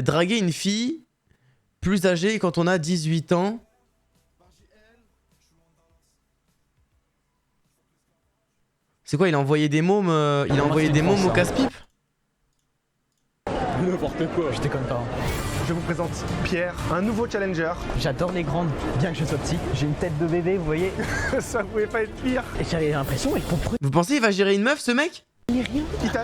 Draguer une fille plus âgée quand on a 18 ans. C'est quoi, il a envoyé des mômes, au casse-pipe? N'importe quoi. Je déconne pas. Je vous présente Pierre, un nouveau challenger. J'adore les grandes, bien que je sois petit. J'ai une tête de bébé, vous voyez. Ça pouvait pas être pire. Et j'avais l'impression, il comprenait Vous pensez qu'il va gérer une meuf, ce mec? rien.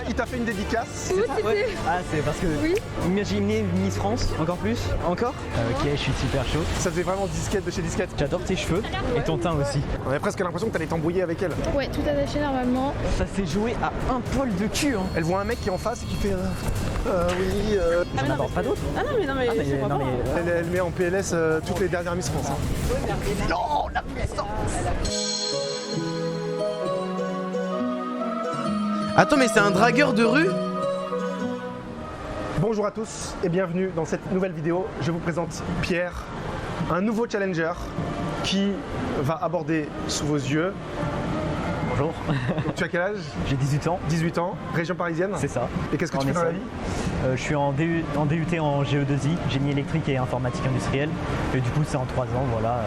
Il t'a fait une dédicace. Ouais. Ah, c'est parce que. Oui. Imaginez Miss France, encore plus. Encore ok, je suis super chaud. Ça faisait vraiment disquette de chez disquette. J'adore tes cheveux et ton teint aussi. On avait presque l'impression que t'allais t'embrouiller avec elle. Ouais, tout attaché normalement. Ça s'est joué à un poil de cul, hein. Elle voit un mec qui est en face et qui fait oui. J'en aborde pas d'autres. Ah non, mais c'est pas bon. Elle met en PLS toutes les dernières Miss France. Hein. Non, la puissance. Attends, mais c'est un dragueur de rue? Bonjour à tous et bienvenue dans cette nouvelle vidéo. Je vous présente Pierre, un nouveau challenger qui va aborder sous vos yeux. Bonjour. Donc, tu as quel âge? J'ai 18 ans. 18 ans, région parisienne. C'est ça. Et qu'est-ce que tu fais dans la vie? Je suis en DUT en GE2I, génie électrique et informatique industrielle. Et du coup, c'est en 3 ans, voilà.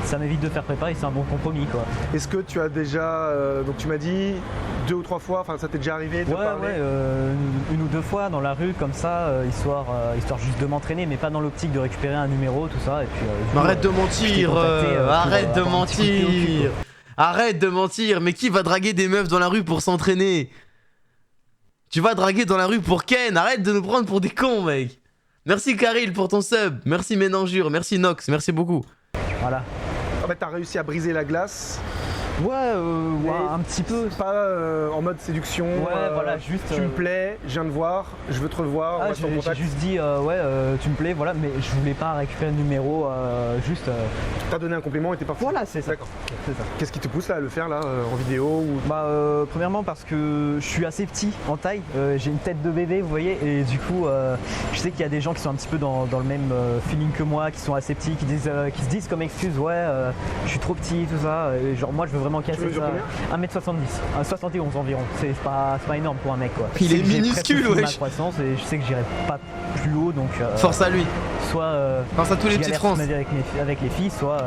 Ça m'évite de faire prépa et c'est un bon compromis, quoi. Est-ce que tu as déjà, donc tu m'as dit 2 ou 3 fois, enfin ça t'est déjà arrivé de parler? Ouais, une ou deux fois dans la rue comme ça, histoire juste de m'entraîner, mais pas dans l'optique de récupérer un numéro, tout ça. Et puis, Arrête de mentir, arrête de mentir. Arrête de mentir, mais qui va draguer des meufs dans la rue pour s'entraîner? Tu vas draguer dans la rue pour Ken, arrête de nous prendre pour des cons, mec. Merci Karil pour ton sub, merci Ménangure, merci Nox, merci beaucoup. Voilà. En fait, t'as réussi à briser la glace. Ouais, un petit peu. Pas en mode séduction. Ouais, voilà, juste. Tu me plais, je viens de voir, je veux te revoir. on reste en J'ai contact. juste dit, tu me plais, voilà, mais je voulais pas récupérer le numéro, juste. T'as donné un compliment et t'es parti. Voilà, c'est ça. D'accord. C'est ça. Qu'est-ce qui te pousse là à le faire là en vidéo ou... Premièrement parce que je suis assez petit en taille, j'ai une tête de bébé, vous voyez, et du coup, je sais qu'il y a des gens qui sont un petit peu dans le même feeling que moi, qui sont assez petits, qui se disent comme excuse, je suis trop petit, tout ça, et genre moi je veux vraiment casser Tu mesures ça. 1m70, 71 environ, c'est pas énorme pour un mec, quoi. Il Je sais est que j'ai minuscule, presque ma wesh. croissance et je sais que j'irai pas plus haut, donc Force à lui. soit Force à tous les je petites galère France. avec les filles, soit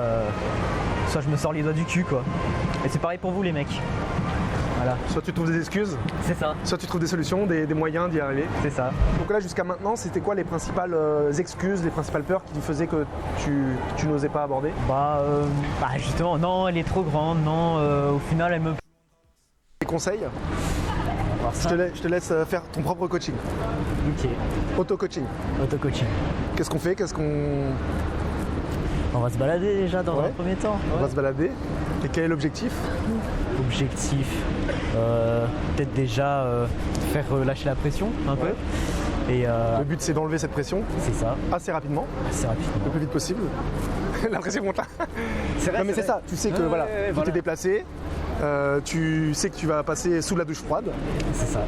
je me sors les doigts du cul, quoi. Et c'est pareil pour vous les mecs. Voilà, Soit tu trouves des excuses, c'est ça, soit tu trouves des solutions, des moyens d'y arriver. c'est ça. Donc là jusqu'à maintenant, c'était quoi les principales excuses, les principales peurs qui faisaient que tu n'osais pas aborder? Justement, non, elle est trop grande, non, au final elle me... Des conseils? Je te laisse faire ton propre coaching. Ok, Auto-coaching. auto-coaching. Qu'est-ce qu'on fait? On va se balader déjà dans Ouais. un premier temps. On va se balader. Et quel est l'objectif? Objectif, peut-être déjà faire relâcher la pression un peu. Et Le but c'est d'enlever cette pression c'est ça, assez rapidement, assez rapidement. le plus vite possible. La pression monte là. C'est vrai, Non mais c'est ça, tu sais que voilà, tu t'es déplacé, tu sais que tu vas passer sous la douche froide, C'est ça,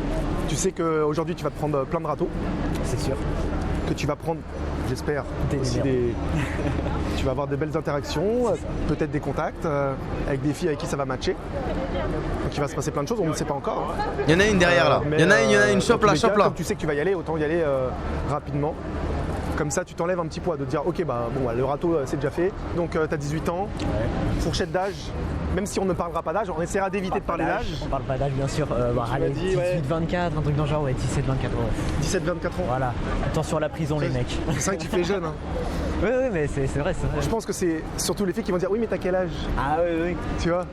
tu sais qu'aujourd'hui tu vas te prendre plein de râteaux, c'est sûr. que tu vas prendre, j'espère, Des aussi numéros. tu vas avoir de belles interactions, peut-être des contacts avec des filles avec qui ça va matcher. Donc il va se passer plein de choses, on ne sait pas encore. Hein. Il y en a une derrière là. Mais, Il y en a une, dans chope tous là, les cas, chope là. Comme tu sais que tu vas y aller, autant y aller rapidement. Comme ça, tu t'enlèves un petit poids de te dire ok, le râteau c'est déjà fait. Donc tu as 18 ans, fourchette d'âge, même si on ne parlera pas d'âge, on essaiera d'éviter de parler d'âge. On parle pas d'âge bien sûr. Allez, dit, ouais. 18-24, un truc dans le genre, ouais, 17-24, ouais. 17-24 ans. Voilà, attention à la prison les mecs. C'est vrai que tu fais jeune. Hein. Oui, mais c'est vrai, c'est vrai. Je pense que c'est surtout les filles qui vont dire oui, mais t'as quel âge? Ah oui. Tu vois?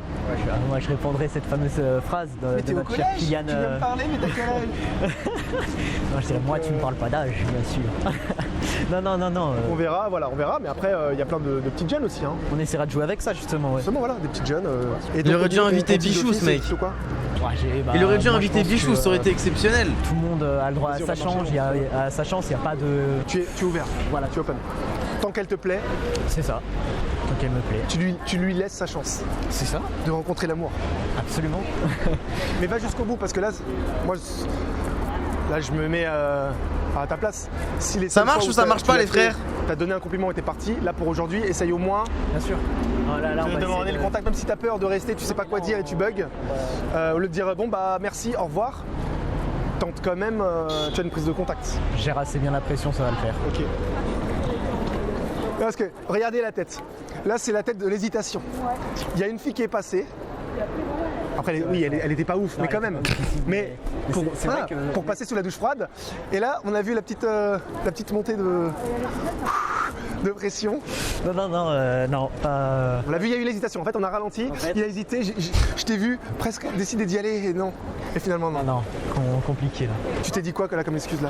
Moi je répondrai cette fameuse phrase de notre cher Kylian. Tu viens me parler, mais t'as quel âge? Non, je dirais, moi tu me parles pas d'âge, bien sûr. non. On verra, mais après il y a plein de petites jeunes aussi. Hein. On essaiera de jouer avec ça justement, ouais. Seulement voilà, des petites jeunes. Et Il aurait dû inviter ton Bichou, ce mec. ou quoi? Il aurait dû moi, je inviter pense Bichou, que, ça aurait été exceptionnel. Tout le monde a le droit à Vas-y, on sa va chance, marcher, à sa chance, il n'y a pas de... Tu es ouvert, Voilà. tu es open. Tant qu'elle te plaît, C'est ça, tant qu'elle me plaît. tu lui laisses sa chance C'est ça, de rencontrer l'amour. absolument. Mais va jusqu'au bout parce que là, je me mets à ta place. Si les Ça seules marche fois ou ça où marche tu pas, l'as les fait, frères? T'as donné un compliment et t'es parti. Là pour aujourd'hui, essaye au moins Bien sûr. Là, on de va demander essayer le de- contact, même si t'as peur de rester, tu sais pas quoi dire et tu bugs. Au lieu de dire bon bah merci, au revoir. tentes quand même, tu as une prise de contact. Je gère assez bien la pression, ça va le faire. Ok. Parce que, regardez la tête. Là, c'est la tête de l'hésitation. Il y a une fille qui est passée. Après, oui, elle était pas ouf, mais quand même. Mais pour, c'est voilà, vrai que- pour passer sous la douche froide. Et là, on a vu la petite montée de pression. Non, pas. On l'a vu, il y a eu l'hésitation. En fait, on a ralenti. fait- Il a hésité. Je t'ai vu presque décider d'y aller et non. Et finalement, non. Non, compliqué là. Tu t'es dit quoi là, comme excuse là?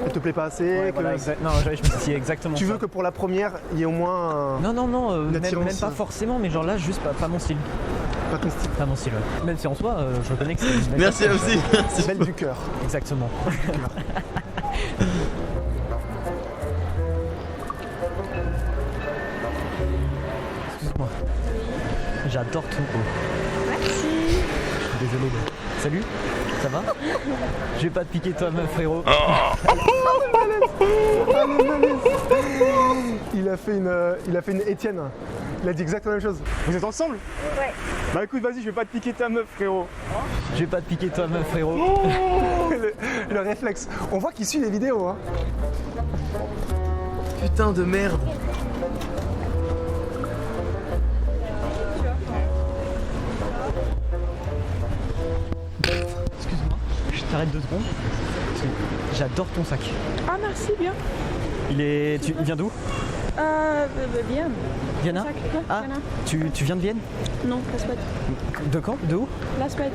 Elle te plaît pas assez que- Voilà, non, je me suis dit exactement. Tu ça. veux que pour la première, il y ait au moins Non, une même attirance, pas forcément, mais genre là, juste pas mon style. pas ton style. Pas mon style, ouais. Même si en soi, je reconnais que c'est une belle Merci personne. aussi. Merci. Belle du cœur. Exactement. Excuse-moi. J'adore ton haut. Merci. Désolé. Salut, ça va? Je vais pas te piquer toi, meuf, frérot. Il a fait une Étienne. Il a dit exactement la même chose. Vous êtes ensemble? Ouais. Bah écoute, vas-y, je vais pas te piquer ta meuf, frérot. Je vais pas te piquer toi, meuf, frérot. le réflexe. On voit qu'il suit les vidéos. Hein. Putain de merde. Excuse-moi, je t'arrête 2 secondes. J'adore ton sac. Ah, merci, bien. Il vient d'où? Bien. Vienna? Sac, ouais, Ah, Vienna. tu viens de Vienne? Non, la Suède. De quand? De où? La Suède.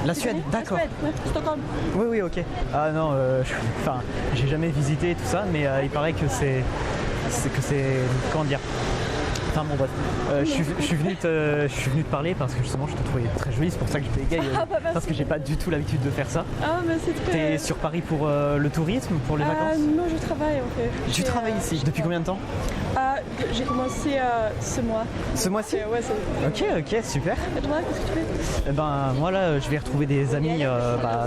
La Tu Suède, connais d'accord. La Suède, ouais, Stockholm. Oui, ok. Ah non, enfin, j'ai jamais visité tout ça, mais il paraît que c'est comment dire. Enfin bon bref, je suis venu te parler parce que justement je te trouvais très jolie, c'est pour ça que je bégaye, Ah, bah, merci. parce que j'ai pas du tout l'habitude de faire ça. Ah, mais c'est très... T'es sur Paris pour le tourisme, pour les vacances? Non, je travaille en fait. Tu C'est, travailles ici depuis combien de temps? J'ai commencé ce mois. Ce mois-ci? Ouais, c'est... Ok, super. Et toi, qu'est-ce que tu fais? Eh ben moi là je vais retrouver des amis,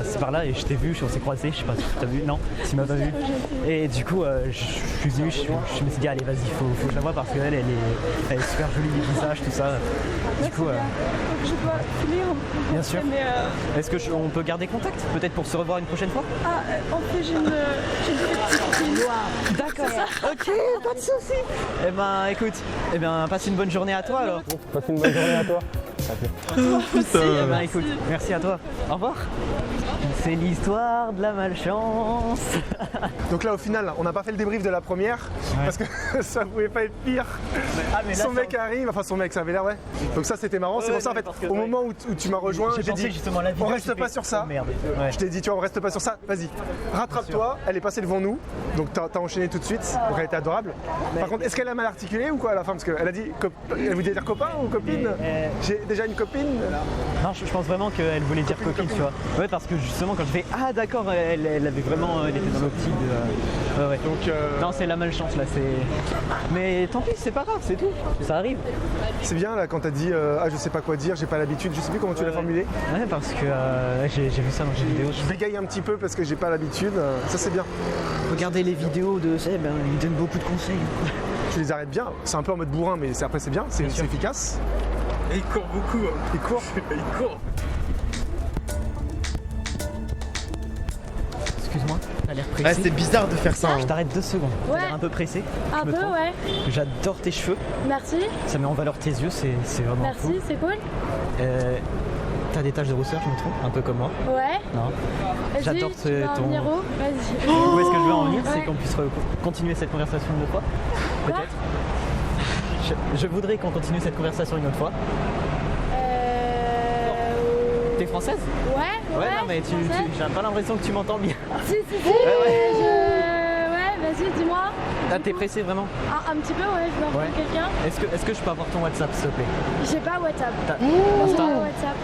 c'est par là et je t'ai vu, on s'est croisés, je sais pas si t'as vu, non, tu m'as pas vu. Et du coup je suis venu, je me suis dit allez vas-y, faut que je la vois parce qu'elle elle est super jolie, le visage, tout ça. Du coup, Je dois filer en Bien sûr. Mais, est-ce que on peut garder contact? Peut-être pour se revoir une prochaine fois? en fait, j'ai une petite copine. D'accord. Ok, pas de soucis. Eh ben écoute, passe une bonne journée à toi alors. Passe une bonne journée à toi. Eh ben écoute, merci à toi. Au revoir. C'est l'histoire de la malchance. Donc là, au final, on n'a pas fait le débrief de la première parce que ça pouvait pas être pire. Ah, mais là, Son mec arrive, enfin son mec, ça avait l'air, ouais. Donc ça, c'était marrant. C'est Ouais, pour ça, en mais fait, parce que, au ouais. moment où tu m'as rejoint, J'ai j'ai pensé dit, justement à la vidéo. on reste j'ai pas fait, sur ça. oh, merde. Ouais. Je t'ai dit, tu vois, on reste pas sur ça. Vas-y, rattrape-toi. Elle est passée devant nous, donc t'as enchaîné tout de suite. Donc elle était adorable. Par contre, est-ce qu'elle a mal articulé ou quoi à la fin? Parce qu'elle a dit, elle voulait dire copain ou copine? J'ai déjà une copine. Non, je pense vraiment qu'elle voulait dire copine, tu vois. Ouais, parce que justement, quand je fais ah d'accord, elle avait vraiment, elle était dans l'optique de. Ouais. Donc Non, c'est la malchance là, c'est. Mais tant pis, c'est pas grave, c'est tout. Ça arrive. c'est bien là quand t'as dit, ah je sais pas quoi dire, j'ai pas l'habitude, je sais plus comment tu l'as formulé. Ouais, parce que j'ai vu ça dans une vidéo. Je bégaye un petit peu parce que j'ai pas l'habitude. Ça c'est bien. Regardez les vidéos de Seb, il donne beaucoup de conseils. Tu les arrêtes bien. C'est un peu en mode bourrin, mais après c'est bien, c'est efficace. Et il court beaucoup. Hein. Il court. Il court. Excuse-moi, t'as l'air Ouais, pressé. c'est bizarre de faire ça. hein. Je t'arrête 2 secondes. Ouais. T'as l'air un peu pressé. Un je me peu, trompe. ouais. J'adore tes cheveux. Merci. Ça met en valeur tes yeux, c'est vraiment fou. Merci, c'est cool. T'as des taches de rousseur, je me trompe, un peu comme moi. Ouais. Non. Vas-y, J'adore tu veux en ton- venir où? Vas-y. Où est-ce que je veux en venir? Ouais. C'est qu'on puisse continuer cette conversation une autre fois. Quoi? Peut-être. Je voudrais qu'on continue cette conversation une autre fois. T'es française? Ouais, Ouais, non, mais française. j'ai pas l'impression que tu m'entends bien. Si, ouais. Ouais, vas-y, dis-moi. Ah, t'es pressé vraiment? Un petit peu, ouais, je vais reprendre Ouais. quelqu'un. Est-ce que je peux avoir ton WhatsApp, s'il te plaît? J'ai pas WhatsApp. T'as J'ai Insta? pas WhatsApp.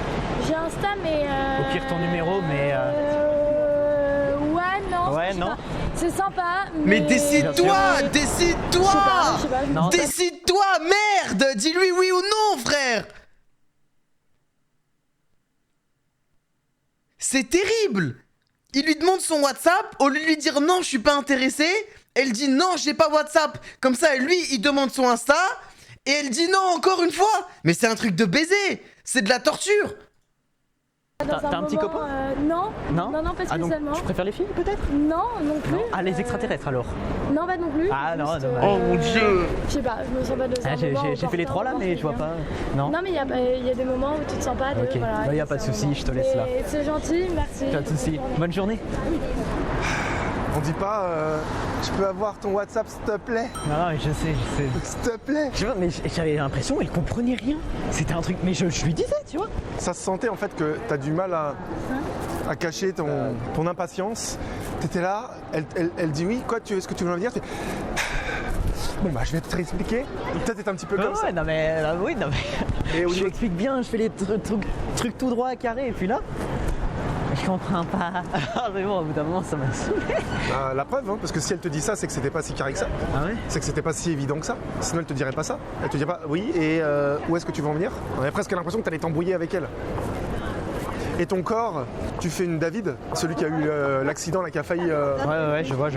J'ai Insta, mais. Au pire, ton numéro, mais, Ouais, non. Ouais, je sais non. pas. C'est sympa, Mais Bien décide-toi! sûr. Décide-toi! Je sais pas. Non. Décide-toi, merde! Dis-lui oui ou non, frère! C'est terrible! Il lui demande son WhatsApp, au lieu de lui dire non, je suis pas intéressé, elle dit non, j'ai pas WhatsApp. Comme ça, lui, il demande son Insta, et elle dit non encore une fois. Mais c'est un truc de baiser! C'est de la torture! Dans T'as un petit moment, copain Non. Non Non, pas Ah donc spécialement. tu préfères les filles peut-être Non, non plus. Ah les extraterrestres alors Non, pas non plus. Ah non, Juste, dommage. Oh mon dieu. Je sais pas, je me sens pas de ça. J'ai fait les trois là mais je vois pas. Non. Non, mais il y a des moments où tu te sens pas de. Ok. Voilà, Bah, y a c'est pas de un souci, moment. je te laisse là. Et c'est gentil, merci. Pas de soucis. Bonne journée. On dit pas je peux avoir ton WhatsApp s'il te plaît? Non, non, je sais. S'il te plaît. Tu vois, mais j'avais l'impression qu'elle comprenait rien. C'était un truc, mais je lui disais, tu vois. Ça se sentait en fait que t'as du mal à cacher ton impatience. T'étais là, elle dit oui, quoi, est-ce que tu veux me dire? Bon bah je vais te réexpliquer. Toi t'es un petit peu comme ça. Ouais, non mais, oui, non mais. Et au Je niveau- l'explique bien, je fais les trucs tout droit, carré, et puis là. Je comprends pas. Ah, mais bon, au bout d'un moment, ça m'a saoulé. La preuve, hein, parce que si elle te dit ça, c'est que c'était pas si carré que ça. Ah ouais? C'est que c'était pas si évident que ça. Sinon elle te dirait pas ça. Elle te dirait pas oui et où est-ce que tu veux en venir? On avait presque l'impression que t'allais t'embrouiller avec elle. Et ton corps, tu fais une David, celui qui a eu l'accident là, qui a failli Ouais, je vois.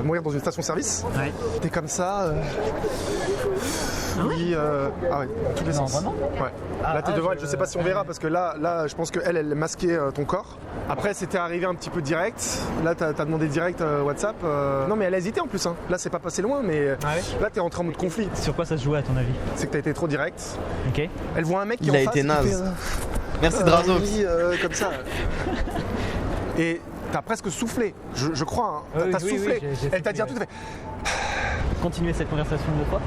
mourir dans une station-service. Ouais. T'es comme ça. Oui, ah ouais, dans tous les Non, sens. vraiment? Ouais. Là t'es devant elle, je sais pas si on verra parce que là je pense qu'elle masquait ton corps. Après c'était arrivé un petit peu direct. Là t'as demandé direct WhatsApp. Non mais elle a hésité en plus. Hein. Là c'est pas passé loin mais Ah ouais? là t'es rentré en mode conflit. Sur quoi ça se jouait à ton avis? C'est que t'as été trop direct. Ok. Elle voit un mec qui Il est a en face été qui naze. fait, Merci Drazos. oui, comme ça. Et t'as presque soufflé, je crois. Hein. Oui, T'as oui, soufflé. oui, j'ai Elle t'a dit un soufflé, truc, t'as fait. Continuer cette conversation une autre fois?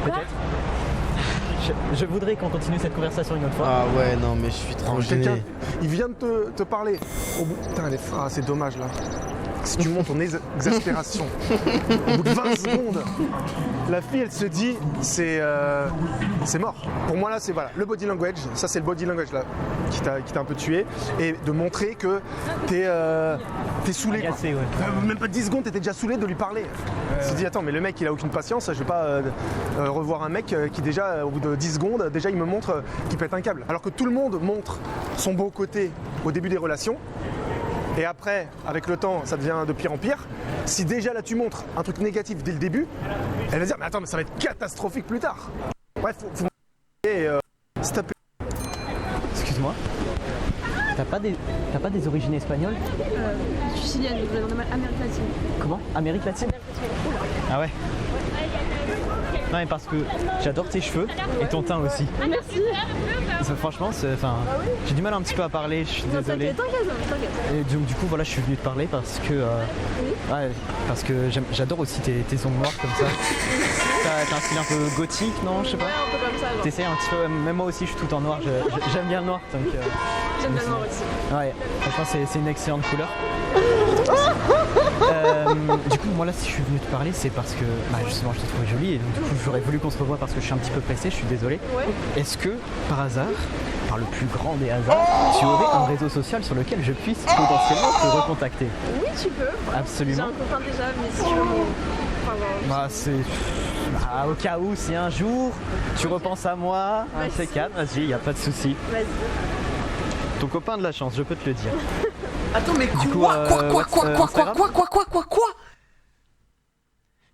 Peut-être. Je voudrais qu'on continue cette conversation une autre fois. Ah ouais, non, mais je suis trop Quelqu'un, gêné. il vient de te parler. Au bout, putain, c'est dommage là. Si tu montes ton exaspération, au bout de 20 secondes, la fille elle se dit c'est mort. Pour moi là c'est voilà le body language, ça c'est le body language là qui t'a un peu tué et de montrer que t'es saoulé. Quoi. Agacé, ouais. Même pas 10 secondes t'étais déjà saoulé de lui parler. Tu te dis attends mais le mec il a aucune patience, je vais pas revoir un mec qui déjà au bout de 10 secondes déjà il me montre qu'il pète un câble. Alors que tout le monde montre son beau côté au début des relations. Et après, avec le temps, ça devient de pire en pire. Si déjà là tu montres un truc négatif dès le début, elle va dire mais attends mais ça va être catastrophique plus tard. Bref, faut stopper. Excuse-moi. T'as pas des origines espagnoles? Je suis chilienne, je vais dans Amérique latine. Comment? Amérique latine? Ah ouais. Non mais parce que j'adore tes cheveux et ton teint aussi. Merci. Franchement, j'ai du mal un petit peu à parler, je suis désolé. T'inquiète. Et du coup voilà, je suis venu te parler parce que parce que j'adore aussi tes ongles noirs comme ça. T'as un style un peu gothique, non? Je sais pas. Un peu comme ça. T'essayes un petit peu, même moi aussi je suis tout en noir, j'aime bien le noir donc J'aime bien le noir aussi. ouais, franchement c'est une excellente couleur. Du coup moi là si je suis venu te parler c'est parce que justement je t'ai trouvé jolie et donc du coup j'aurais voulu qu'on se revoie parce que je suis un petit peu pressé, je suis désolé. Ouais. Est-ce que par hasard, par le plus grand des hasards, tu aurais un réseau social sur lequel je puisse potentiellement te recontacter? Oui, tu peux. J'ai Absolument. un copain déjà, mais si tu veux. Enfin, Bah c'est. Au cas où si un jour tu repenses à moi, un Vas-y. C4, vas-y, y a pas de souci. vas-y. Ton copain de la chance, je peux te le dire. Attends, mais Du coup, quoi?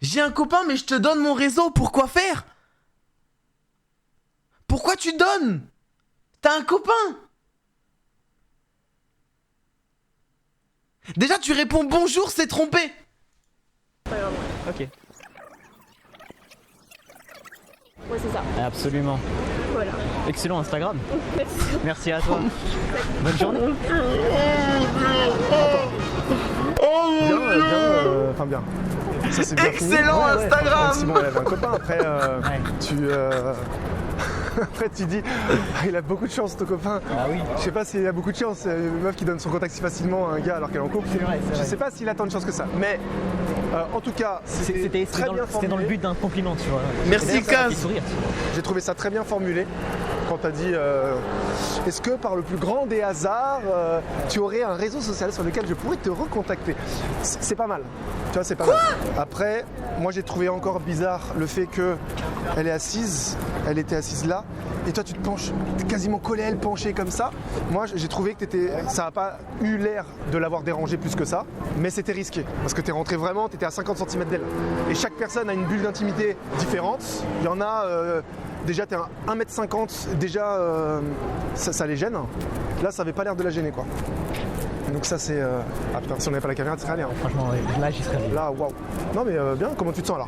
J'ai un copain, mais je te donne mon réseau, pourquoi faire? Pourquoi tu donnes? T'as un copain? Déjà, tu réponds bonjour, c'est trompé. Ok. Ouais, c'est ça. Absolument. Voilà. Excellent Instagram. Merci. Merci à toi. Bonne journée. Bien. Ça c'est bien fini. Excellent Instagram. Même si bon, elle avait un copain après, après tu dis il a beaucoup de chance ton copain. Ah oui. Je sais pas s'il a beaucoup de chance, une meuf qui donne son contact si facilement à un gars alors qu'elle est en couple. C'est vrai, c'est Je vrai. sais pas s'il a tant de chance que ça. Mais en tout cas, c'était très bien c'était dans le formulé. but d'un compliment, tu vois. Merci, Et d'ailleurs, ça m'a fait Kaz. sourire. J'ai trouvé ça très bien formulé quand tu as dit est-ce que par le plus grand des hasards, tu aurais un réseau social sur lequel je pourrais te recontacter? C'est pas mal. Tu vois, c'est pas mal. Après, moi j'ai trouvé encore bizarre le fait que elle est assise, elle était assise là, et toi tu te penches, t'es quasiment collé à elle, penché comme ça. Moi j'ai trouvé que ça n'a pas eu l'air de l'avoir dérangé plus que ça, mais c'était risqué parce que t'es rentré vraiment, t'étais à 50 cm d'elle. Et chaque personne a une bulle d'intimité différente. Il y en a déjà t'es à 1m50, déjà ça les gêne. Là, ça avait pas l'air de la gêner, quoi. Donc ça c'est... Ah putain, si on n'avait pas la caméra, tu serais allé. Hein. Franchement, ouais, là j'y serais allé. Là, waouh. Non mais bien, comment tu te sens là?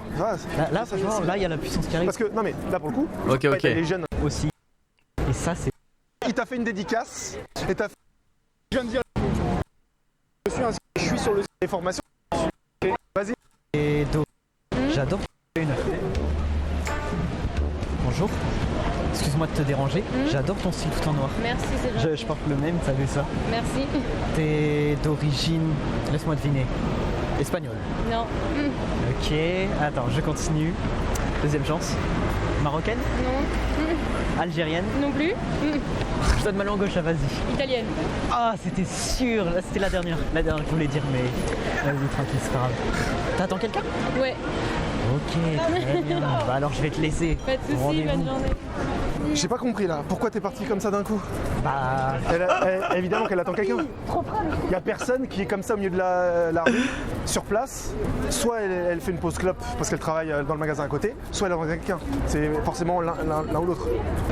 Là, franchement, là il y a la puissance qui arrive. Parce que, non mais là pour le coup, Ok, ok. les jeunes. Aussi. Et ça, c'est. Il t'a fait une dédicace et t'as fait... Je viens de dire... Je suis sur le site des formations. Vas-y. Et j'adore une. Bonjour. Excuse-moi de te déranger. J'adore ton style tout en noir. Merci, c'est gentil. Je porte le même, t'as vu ça? Merci. T'es d'origine, laisse-moi deviner, espagnole. Non. Ok, attends, je continue. Deuxième chance. Marocaine? Non. Algérienne? Non plus. Je donne ma langue gauche, là, vas-y. Italienne. Ah, c'était sûr. Là, c'était la dernière. La dernière que je voulais dire, mais vas-y, tranquille, c'est pas grave. T'attends quelqu'un? Ouais. Ok, très bien. Bah alors, je vais te laisser. Pas de soucis, Rendez-vous. bonne journée. J'ai pas compris là, pourquoi t'es parti comme ça d'un coup? Bah, Évidemment qu'elle attend quelqu'un. Il y a personne qui est comme ça au milieu de la rue, sur place. Soit elle fait une pause clope parce qu'elle travaille dans le magasin à côté, soit elle attend quelqu'un. C'est forcément l'un ou l'autre.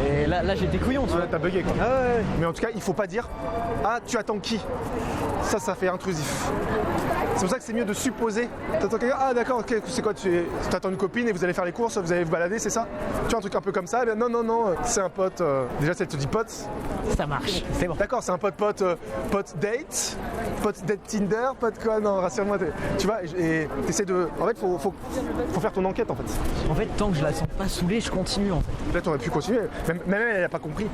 et là j'ai des couillons, tu vois. Ouais, t'as bugué quoi. Ah ouais. Mais en tout cas, il faut pas dire ah tu attends qui? Ça fait intrusif. C'est pour ça que c'est mieux de supposer. T'attends quelqu'un, ah d'accord, ok, c'est quoi, tu attends une copine et vous allez faire les courses, vous allez vous balader, c'est ça? Tu vois un truc un peu comme ça, eh bien, non, c'est un pote. Déjà, si elle te dit pote, Ça marche, c'est bon. d'accord, c'est un pote date, pote date Tinder, pote quoi, non, rassure-moi, tu vois, et t'essaies de. En fait, faut faire ton enquête en fait. En fait, tant que je la sens pas saoulée, je continue en fait. Là, t'aurais pu continuer, même elle a pas compris.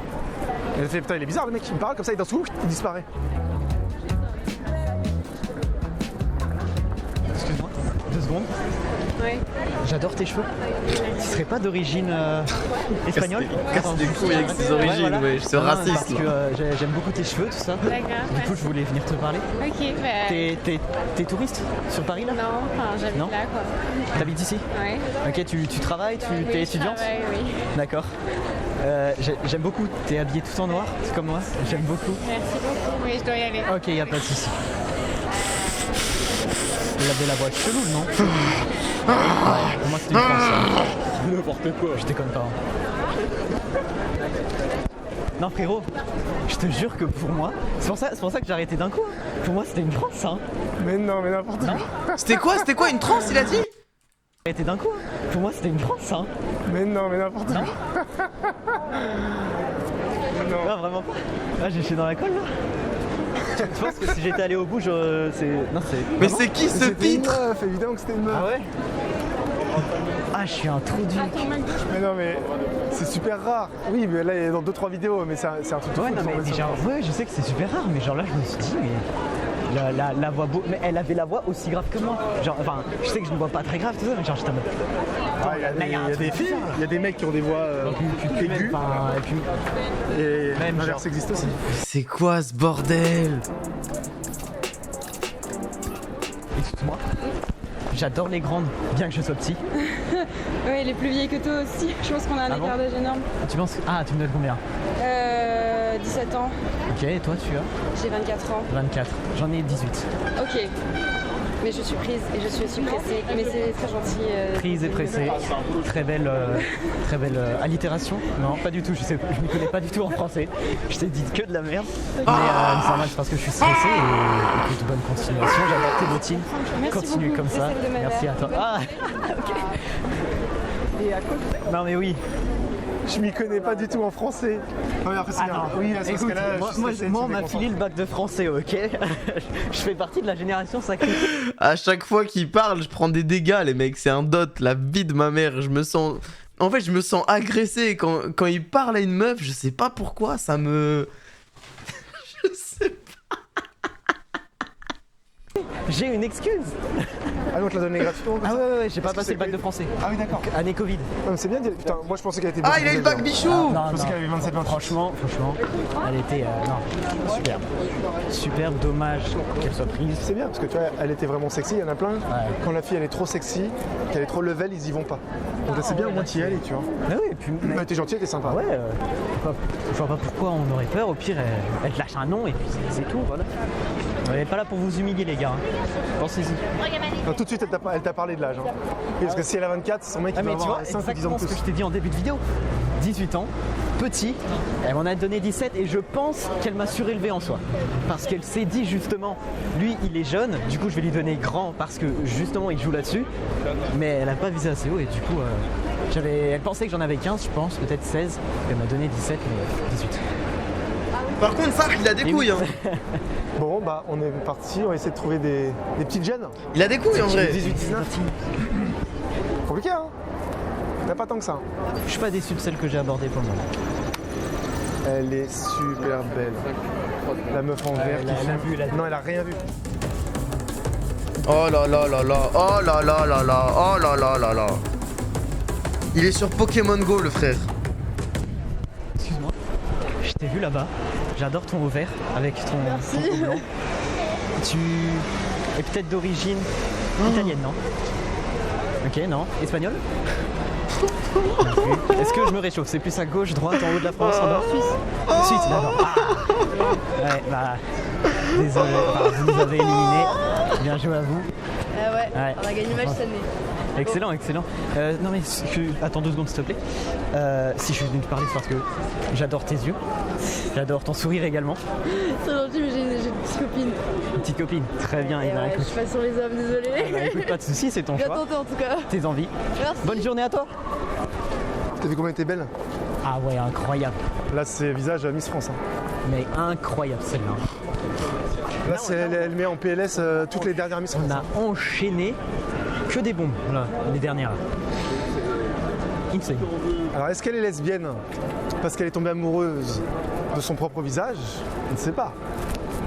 Elle a fait, putain, il est bizarre le mec, il me parle comme ça, et d'un coup, il disparaît. Excuse-moi, 2 secondes. Ouais. J'adore tes cheveux. Tu serais pas d'origine espagnole? Casse des couilles avec ses origines, ouais, je suis Non, raciste parce que là. j'aime beaucoup tes cheveux, tout ça. D'accord. Du coup, je voulais venir te parler. Ok, bah. T'es touriste sur Paris là? Non, enfin, j'habite Non. là quoi. T'habites ici? Ouais. Ok, tu travailles, Oui, t'es je étudiante? travaille, oui. D'accord. J'aime beaucoup, t'es habillée tout en noir, c'est comme moi, j'aime beaucoup. Merci beaucoup. Oui, je dois y aller. Ok, y a pas de souci. Il avait la voix chelou, non? Ouais, pour moi c'était une France. N'importe quoi. Je déconne pas. Hein. Non frérot, je te jure que pour moi, c'est pour ça que j'ai arrêté d'un coup. Hein. Pour moi c'était une transe, hein. Mais non, mais n'importe quoi. C'était quoi une transe, il a dit? J'ai arrêté d'un coup. Hein. Pour moi c'était une transe, hein. Mais non, mais n'importe quoi. Non, vraiment pas. Ah, j'ai chié dans la colle là. Tu penses que si j'étais allé au bout, c'est. Non, c'est. Mais Vraiment c'est qui ce C'était une pitre? meuf, évidemment que c'était une meuf. Ah ouais? Ah, je suis un trou du. Mais non, mais c'est super rare. Oui, mais là, il est dans 2-3 vidéos, mais c'est un truc de Ouais, fou, non, ça, mais genre, ouais, je sais que c'est super rare, mais genre là, je me suis dit, mais. La voix beau. Mais elle avait la voix aussi grave que moi. Genre, enfin, je sais que je ne vois pas très grave, tout ça, mais genre, j'étais en mode. Ah, il y a Là, y a un des truc filles, bizarre, là. il y a des mecs qui ont des voix aiguës, Enfin, et puis. et Même l'inverse genre. existe aussi. C'est quoi ce bordel? Excuse-moi. J'adore les grandes, bien que je sois petit. Oui, les plus vieilles que toi aussi. Je pense qu'on a un Ah bon écart d'âge énorme. Tu penses. Ah, tu me donnes combien? 17 ans. Ok, et toi, tu as? J'ai 24 ans. 24. J'en ai 18. Ok. Mais je suis prise et je suis aussi pressée. Mais c'est très gentil. Prise et pressée. Très belle allitération. Non, pas du tout. Je m'y connais pas du tout en français. Je t'ai dit que de la merde. Mais c'est normal, c'est parce que je suis stressé. Et écoute, bonne continuation. J'adore tes bottines. Merci Continue beaucoup. comme ça. C'est celle de ma Merci mère. à toi. Ah, ok. Non mais oui. Je m'y connais pas du tout en français. Ah, mais après, c'est bien. Attends, Oui, là, c'est parce écoute, que là, moi, on m'a filé le bac de français, ok. Je fais partie de la génération sacrée. À chaque fois qu'il parle, je prends des dégâts, les mecs. C'est un dot, la vie de ma mère. Je me sens. En fait, je me sens agressé quand il parle à une meuf. Je sais pas pourquoi, ça me. Je sais pas. J'ai une excuse. Ah, donc, la donner gratuitement. Ah ouais, j'ai pas Est-ce que passé c'est le bac que- de français. Ah, oui, d'accord. Année Covid. Non, mais c'est bien. Putain, moi, je pensais qu'elle était. Ah, il a eu le bac bichou! Non, Je non. pensais qu'elle avait 27 ans. Franchement, elle était non, superbe. Superbe, dommage qu'elle soit prise. C'est bien parce que tu vois, elle était vraiment sexy, il y en a plein. Quand la fille elle est trop sexy, qu'elle est trop level, ils y vont pas. Donc là c'est bien, ouais, moi là, t'y allais, tu vois. Mais oui, et puis. Mais t'es gentil, t'es sympa. Ouais, je vois pas pourquoi on aurait peur. Au pire, elle te lâche un nom et puis c'est tout, voilà. On n'est pas là pour vous humilier, les gars. Hein. Pensez-y. Non, tout de suite, elle t'a parlé de l'âge. Hein. Oui, parce que si elle a 24, c'est son mec qui Ah va mais tu avoir vois, 5 ou 10 ans exactement de ce que plus. je t'ai dit en début de vidéo. 18 ans, petit, elle m'en a donné 17 et je pense qu'elle m'a surélevé en soi. Parce qu'elle s'est dit justement, lui il est jeune, du coup je vais lui donner grand parce que justement il joue là-dessus. Mais elle a pas visé assez haut et du coup, elle pensait que j'en avais 15 je pense, peut-être 16. Elle m'a donné 17 mais 18. Par contre, Far, il a des Et couilles, oui. hein. Bon, bah, on est parti, on va essayer de trouver des petites gênes. Il a des couilles en vrai. 18, 19. Compliqué, hein. T'as pas tant que ça. Je suis pas déçu de celle que j'ai abordée pour le moment. Elle est super belle. La meuf en vert. Elle a vu, Non, elle a rien vu. Oh là là là là, oh là là là là, oh là là là là. Il est sur Pokémon Go, le frère. Excuse-moi. Je t'ai vu là-bas. J'adore ton haut vert avec ton haut blanc. Tu es peut-être d'origine italienne, non? Ok, non. Espagnol? Est-ce que je me réchauffe? C'est plus à gauche, droite, en haut de la France, en nord? Suisse. Suisse, d'accord. Ah. Ouais, bah. Désolé, vous nous avez éliminés. Bien joué à vous. Ouais, Ouais. on a gagné le match cette année. Excellent, excellent. Non mais attends 2 secondes s'il te plaît. Si je suis venu te parler, c'est parce que j'adore tes yeux. J'adore ton sourire également. C'est gentil, mais j'ai une petite copine. Une petite copine, très bien. Et Eh ben, ouais, je écoute, suis pas sur les hommes, désolé. bah, écoute, pas de soucis, c'est ton Bien choix, tenté en tout cas. tes envies. Merci. Bonne journée à toi. T'as vu comment elle était belle? Ah ouais, incroyable. Là, c'est visage à Miss France. Hein. Mais incroyable celle-là. Là, elle met en PLS toutes les dernières Miss France. On a enchaîné que des bombes, là, les dernières. Insane. Alors, est-ce qu'elle est lesbienne parce qu'elle est tombée amoureuse de son propre visage? Je ne sais pas.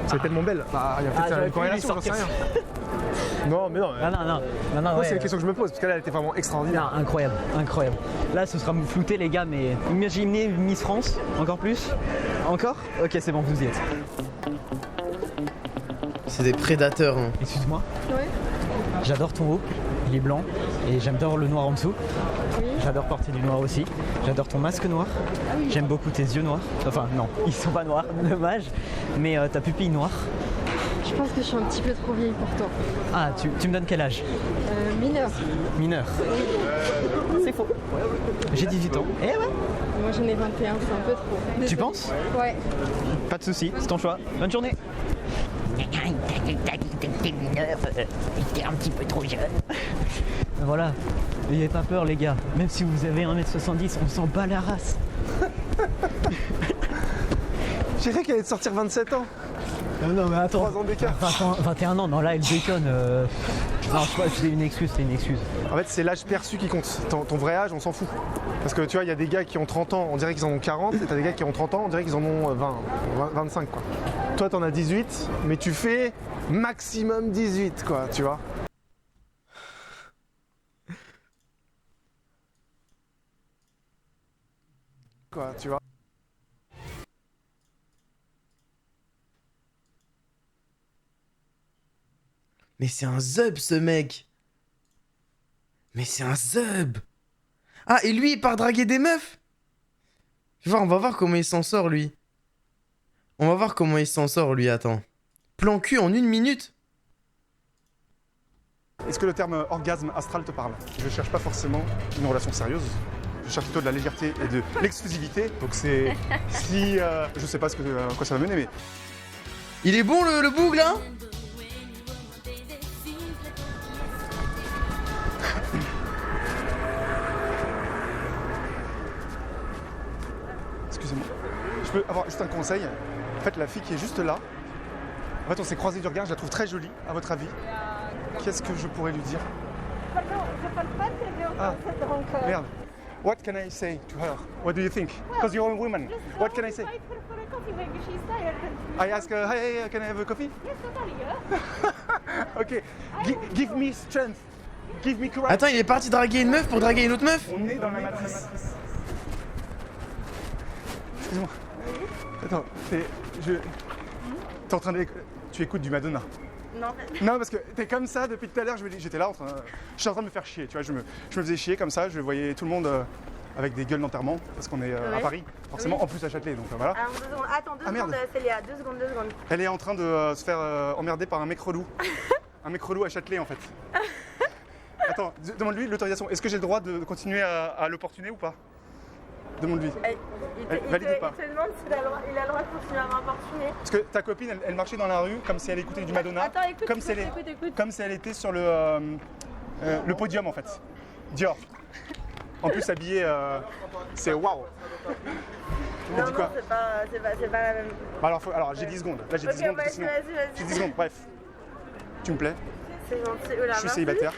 C'est tellement belle. Bah, il y a peut-être j'aurais une pu lui corrélation, j'en sais sortir rien. Non, mais non. Non, Moi, ouais, c'est la question que je me pose parce qu'elle elle était vraiment extraordinaire. non, incroyable, incroyable. Là, ce sera flouté, les gars, mais imaginez Miss France, encore plus. Encore? Ok, c'est bon, vous y êtes. C'est des prédateurs, hein. Excuse-moi. Ouais. J'adore ton haut, il est blanc et j'adore le noir en dessous. Oui. J'adore porter du noir aussi. J'adore ton masque noir. J'aime beaucoup tes yeux noirs. Enfin non, ils sont pas noirs, dommage. Mais ta pupille noire. Je pense que je suis un petit peu trop vieille pour toi. Ah, tu me donnes quel âge? Mineur. Mineur. C'est faux. J'ai 18 ans. Eh ouais. Moi j'en ai 21, c'est un peu trop. Tu Désolée. penses? Ouais. Pas de soucis, c'est ton choix. Bonne journée. T'es mineur, t'es un petit peu trop jeune. Voilà. N'ayez pas peur les gars. Même si vous avez 1m70, on s'en bat la race. J'ai cru qu'elle allait te sortir 27 ans. Non mais attends. 3 ans d'écart. 21 ans, non là elle déconne. Non, je sais pas, c'est une excuse, c'est une excuse. En fait, c'est l'âge perçu qui compte. Ton vrai âge, on s'en fout. Parce que tu vois, il y a des gars qui ont 30 ans, on dirait qu'ils en ont 40, et t'as des gars qui ont 30 ans, on dirait qu'ils en ont 25 quoi. Toi, t'en as 18, mais tu fais maximum 18 quoi, tu vois. Quoi, tu vois. Mais c'est un zub, ce mec. Mais c'est un zub. Ah, et lui, il part draguer des meufs. On va voir comment il s'en sort, lui. On va voir comment il s'en sort, lui, attends. Plan cul en 1 minute. Est-ce que le terme orgasme astral te parle? Je cherche pas forcément une relation sérieuse. Je cherche plutôt de la légèreté et de l'exclusivité. Donc c'est si je sais pas à quoi ça va mener, mais Il est bon, le boug, là? excusez-moi. Je peux avoir juste un conseil. En fait, la fille qui est juste là. En fait, on s'est croisé du regard. Je la trouve très jolie. À votre avis, qu'est-ce que je pourrais lui dire? Ah, merde. What can I say to her? What do you think? Because you're a woman. What can I say? I ask her, hey, can I have a coffee? Okay. Give me strength. Give me courage. Attends, il est parti draguer une meuf pour draguer une autre meuf? On est dans la matrice. Excuse-moi. Attends, t'es en train de... Tu écoutes du Madonna? Non. Non, parce que t'es comme ça depuis tout à l'heure, j'étais là, j'étais en train de me faire chier, tu vois, je me faisais chier comme ça, je voyais tout le monde avec des gueules d'enterrement, parce qu'on est à Ouais. Paris, forcément, Oui. en plus à Châtelet, donc voilà. Alors, 2 secondes. Attends, 2 Ah, merde. secondes, Célia, 2 secondes. Elle est en train de se faire emmerder par un mec relou. un mec relou à Châtelet en fait. Attends, demande-lui l'autorisation. Est-ce que j'ai le droit de continuer à l'opportuner ou pas? Demande-lui. Valide ou pas? Il te demande s'il a le droit de continuer à m'importuner. Parce que ta copine, elle marchait dans la rue comme si elle écoutait du Madonna. Attends, écoute, comme si elle était sur le podium en fait. Dior. En plus habillée, c'est waouh. Non, non, c'est pas la même. Alors j'ai 10 secondes. Là j'ai 10 secondes. Vas-y, Sinon, vas-y. j'ai 10 secondes, bref. Tu me plais, C'est gentil. Oh là, je suis merci. célibataire.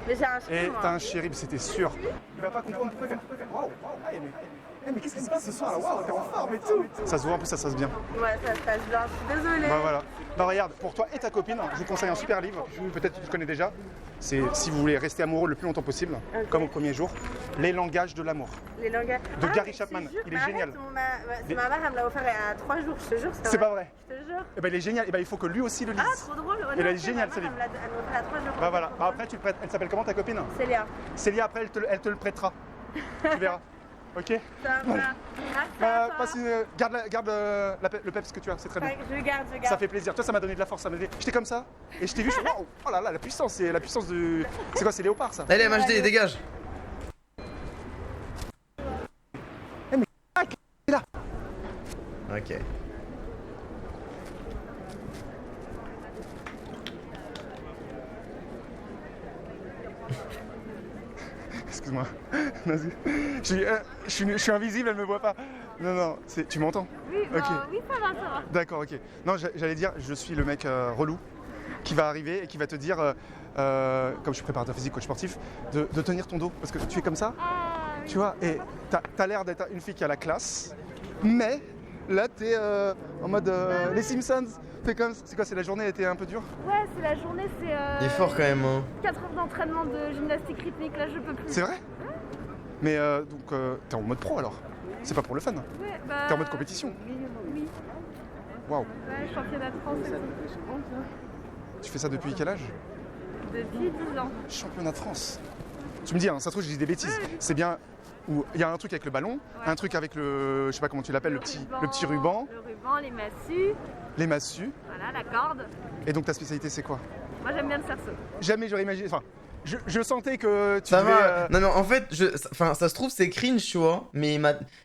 Mais j'ai un chéri, Et moi. t'as un chéri, c'était sûr. Il va pas comprendre pourquoi faire. Waouh, mais qu'est-ce qui se passe ce soir là? Waouh, t'es en forme et tout. Ça se voit, en plus ça se passe bien. Ouais, ça se passe bien. Je suis désolée. Bah voilà. Bah regarde, pour toi et ta copine, je vous conseille un super livre. Peut-être que tu le connais déjà. C'est si vous voulez rester amoureux le plus longtemps possible, comme au premier jour, Les langages de l'amour. Les langages. De Gary je te Chapman. jure, Il est mais génial. Arrête, ma mère, elle me l'a offert il y a 3 jours, je te jure. C'est pas vrai. Je te jure. Et ben il est génial. Et ben il faut que lui aussi le lise. Ah, trop drôle. Et là, il est génial, ce livre. Elle me l'a offert il y a 3 jours. Bah voilà. Bah après tu le prêtes. Elle s'appelle comment ta copine? Célia. Célia, après elle te le prêtera. Tu verras. Ok. Ça va. Merci à toi. Garde le peps que tu as, c'est très bien. Je garde. Ça fait plaisir. Toi, ça m'a donné de la force. J'étais comme ça et je t'ai vu. Waouh. Oh là là, la puissance, c'est la puissance du. C'est quoi? C'est Léopard ça? Allez, MHD, dégage. est là. Ok. Excuse-moi. Vas-y. Je suis invisible, elle me voit pas. Non, tu m'entends? Oui, Ok. oui, ça va. D'accord, ok. Non, j'allais dire, je suis le mec relou qui va arriver et qui va te dire, comme je suis préparateur physique, coach sportif, de tenir ton dos. Parce que tu es comme ça, tu vois, et t'as l'air d'être une fille qui a la classe, mais là, t'es en mode les Simpsons. T'es comme, c'est quoi, c'est la journée était un peu dure? Ouais, c'est la journée, c'est Il est fort quand même, hein. 4 heures d'entraînement de gymnastique rythmique, là je peux plus. C'est vrai? Mais donc, t'es en mode pro alors? C'est pas pour le fun? Ouais, bah... T'es en mode compétition? Oui. Waouh. Ouais, championnat de France et tout. Tu fais ça depuis quel âge? Depuis 10 ans. Championnat de France. Tu me dis, hein, ça se trouve, je dis des bêtises. C'est bien où il y a un truc avec le ballon, un truc avec le, je sais pas comment tu l'appelles, le petit ruban. Le ruban, les massues. Les massues. Voilà, la corde. Et donc ta spécialité, c'est quoi? Moi, j'aime bien le cerceau. Jamais j'aurais imaginé. Enfin, je sentais que tu Ça devais, va. Non, mais en fait, enfin, ça se trouve, c'est cringe, tu vois. Mais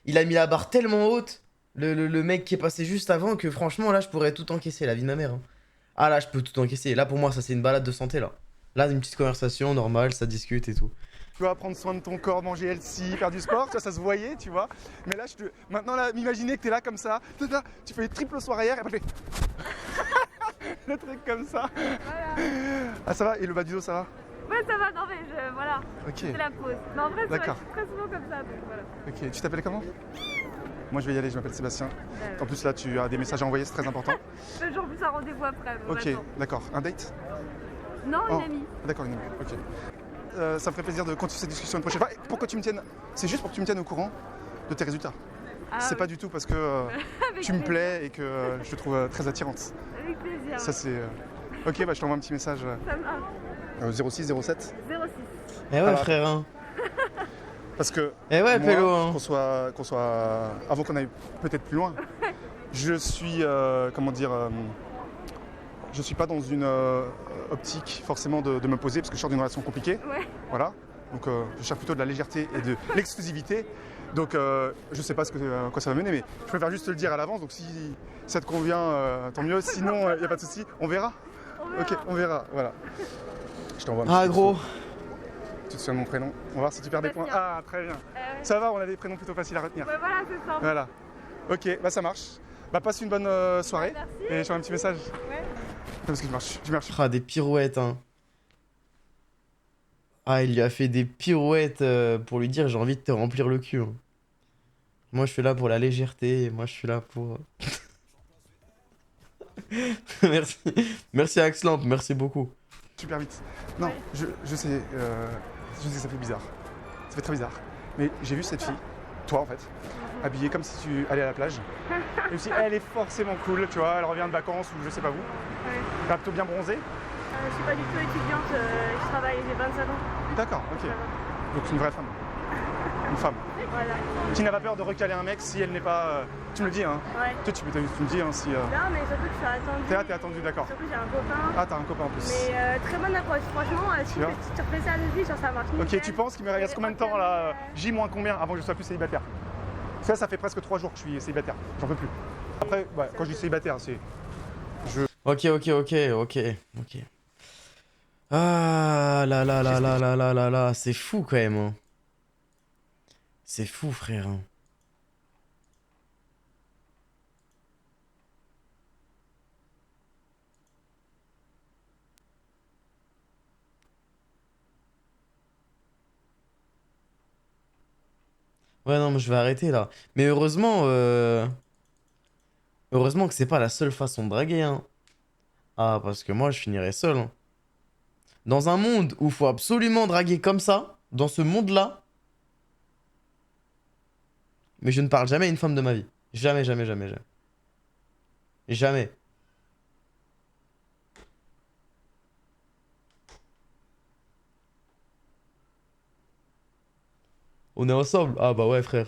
il a mis la barre tellement haute, le mec qui est passé juste avant, que franchement, là, je pourrais tout encaisser, la vie de ma mère. Hein. Ah, là, je peux tout encaisser. Là, pour moi, ça, c'est une balade de santé, là. Là, une petite conversation normale, ça discute et tout. Tu vas prendre soin de ton corps, manger healthy, faire du sport, ça se voyait, tu vois. Mais là, maintenant, là, m'imaginer que t'es là comme ça, tu fais les triples sauts arrière et après tu fais le truc comme ça. Voilà. Ah, ça va? Et le bas du dos, ça va? Ouais, ça va, non, mais voilà. Ok. C'est la pause. Mais en vrai, c'est vrai, D'accord. je suis très souvent comme ça, donc voilà. Ok, tu t'appelles comment? Moi, je vais y aller, je m'appelle Sébastien. En plus, là, tu as des messages à envoyer, c'est très important. Le jour plus un rendez-vous après. bon, Ok, maintenant. d'accord. Un date? Non, Oh. une amie. D'accord, une amie. Ok. Ça me ferait plaisir de continuer cette discussion une prochaine fois. Et pour que tu me tiennes, c'est juste pour que tu me tiennes au courant de tes résultats. Ah, C'est oui. pas du tout parce que Avec tu me plaisir. plais et que je te trouve très attirante. Avec plaisir. Ça c'est. Ok, bah je t'envoie un petit message. Ça marche. 06 07. 06. Eh ouais, va. frère, hein. Parce que. Eh ouais, moi, Pélo, hein. qu'on soit. Avant qu'on aille peut-être plus loin. Je suis. Comment dire. Je suis pas dans une optique forcément de me poser parce que je sors d'une relation compliquée. Ouais. Voilà. Donc je cherche plutôt de la légèreté et de l'exclusivité. Donc je sais pas à quoi ça va mener, mais je préfère juste te le dire à l'avance. Donc si ça te convient, tant mieux. Sinon, il n'y a pas de souci. On verra. Ok, on verra. Voilà. Je t'envoie un petit Ah, texto. gros. Tu te souviens de mon prénom? On va voir si tu perds des points. Sébastien. Ah, très bien. Ça va, on a des prénoms plutôt faciles à retenir. Ouais, voilà, c'est ça. Voilà. Ok, bah ça marche. Bah passe une bonne soirée. Merci. Et je fais un petit message. Ouais. Parce que je marche. Ah, des pirouettes, hein. Ah, il lui a fait des pirouettes pour lui dire j'ai envie de te remplir le cul. Hein. Moi, je suis là pour la légèreté. Moi, je suis là pour. Merci. Merci Axlamp, merci beaucoup. Super vite. Non, je sais que ça fait bizarre. Ça fait très bizarre. Mais j'ai vu cette fille, toi en fait, habillée comme si tu allais à la plage. Et je me suis dit, elle est forcément cool, tu vois, elle revient de vacances ou je sais pas où. Elle est plutôt bien bronzée. Je suis pas du tout étudiante, je travaille, j'ai 25 ans. D'accord, ok. Donc c'est une vraie femme. Une femme. Voilà. Qui n'a pas peur de recaler un mec si elle n'est pas. Tu me le dis, hein. Ouais. Toi, tu me dis, hein, si. Non, mais surtout que je suis attendue. T'es là, t'es attendu, d'accord. Surtout que j'ai un copain. Ah, t'as un copain en plus. Mais très bonne approche. Franchement, si vois tu refais ça avec lui, genre ça marche. Ok, tu penses qu'il me reste combien de temps là J moins combien avant que je sois plus célibataire? Ça fait presque 3 jours que je suis célibataire. J'en peux plus. Après, ouais, quand je dis célibataire, c'est. Ok. Ah là là là là là là là là, c'est fou quand même. Hein. C'est fou, frère. Hein. Ouais, non, mais je vais arrêter là. Mais heureusement que c'est pas la seule façon de draguer, hein. Ah, parce que moi, je finirais seul. Hein. Dans un monde où il faut absolument draguer comme ça, dans ce monde-là, mais je ne parle jamais à une femme de ma vie. Jamais, jamais, jamais, jamais. Jamais. On est ensemble? Ah bah ouais, frère.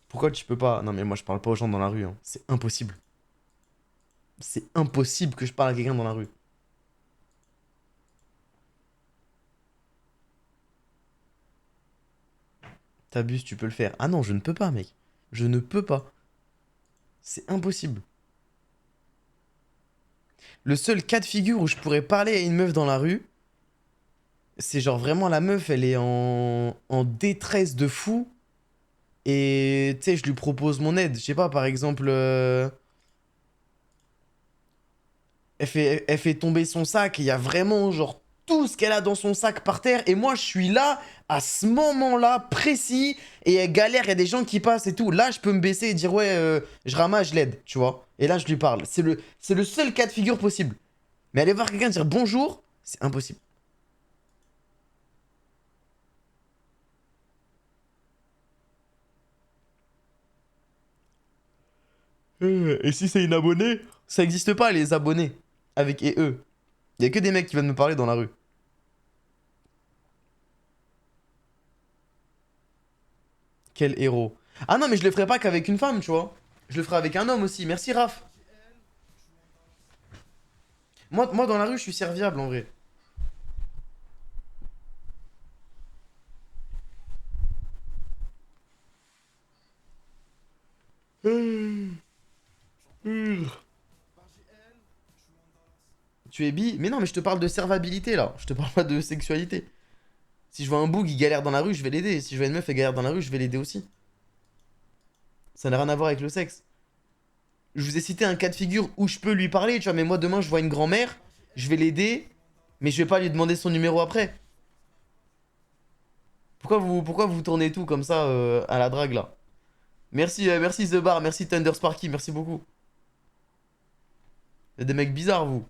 Pourquoi tu peux pas? Non mais moi je parle pas aux gens dans la rue. Hein. C'est impossible. C'est impossible que je parle à quelqu'un dans la rue. T'abuses, tu peux le faire. Ah non, je ne peux pas, mec. Je ne peux pas. C'est impossible. Le seul cas de figure où je pourrais parler à une meuf dans la rue, c'est genre vraiment la meuf, elle est en détresse de fou. Et tu sais, je lui propose mon aide. Je sais pas, par exemple, elle fait tomber son sac et il y a vraiment genre tout ce qu'elle a dans son sac par terre. Et moi, je suis là, à ce moment-là, précis. Et elle galère, il y a des gens qui passent et tout. Là, je peux me baisser et dire, ouais, je ramasse, je l'aide, tu vois. Et là, je lui parle. C'est le seul cas de figure possible. Mais aller voir quelqu'un dire bonjour, c'est impossible. Et si c'est une abonnée, ça n'existe pas les abonnés avec et eux. Il y a que des mecs qui viennent me parler dans la rue. Quel héros. Ah non mais je le ferai pas qu'avec une femme, tu vois. Je le ferai avec un homme aussi. Merci Raph. Moi dans la rue je suis serviable en vrai. Tu es bi? Mais non, mais je te parle de servabilité là. Je te parle pas de sexualité. Si je vois un boug, il galère dans la rue, je vais l'aider. Si je vois une meuf, elle galère dans la rue, je vais l'aider aussi. Ça n'a rien à voir avec le sexe. Je vous ai cité un cas de figure où je peux lui parler, tu vois. Mais moi, demain, je vois une grand-mère, je vais l'aider, mais je vais pas lui demander son numéro après. Pourquoi vous tournez tout comme ça à la drague là? Merci, merci The Bar, merci Thunder Sparky, merci beaucoup. Il y a des mecs bizarres, vous.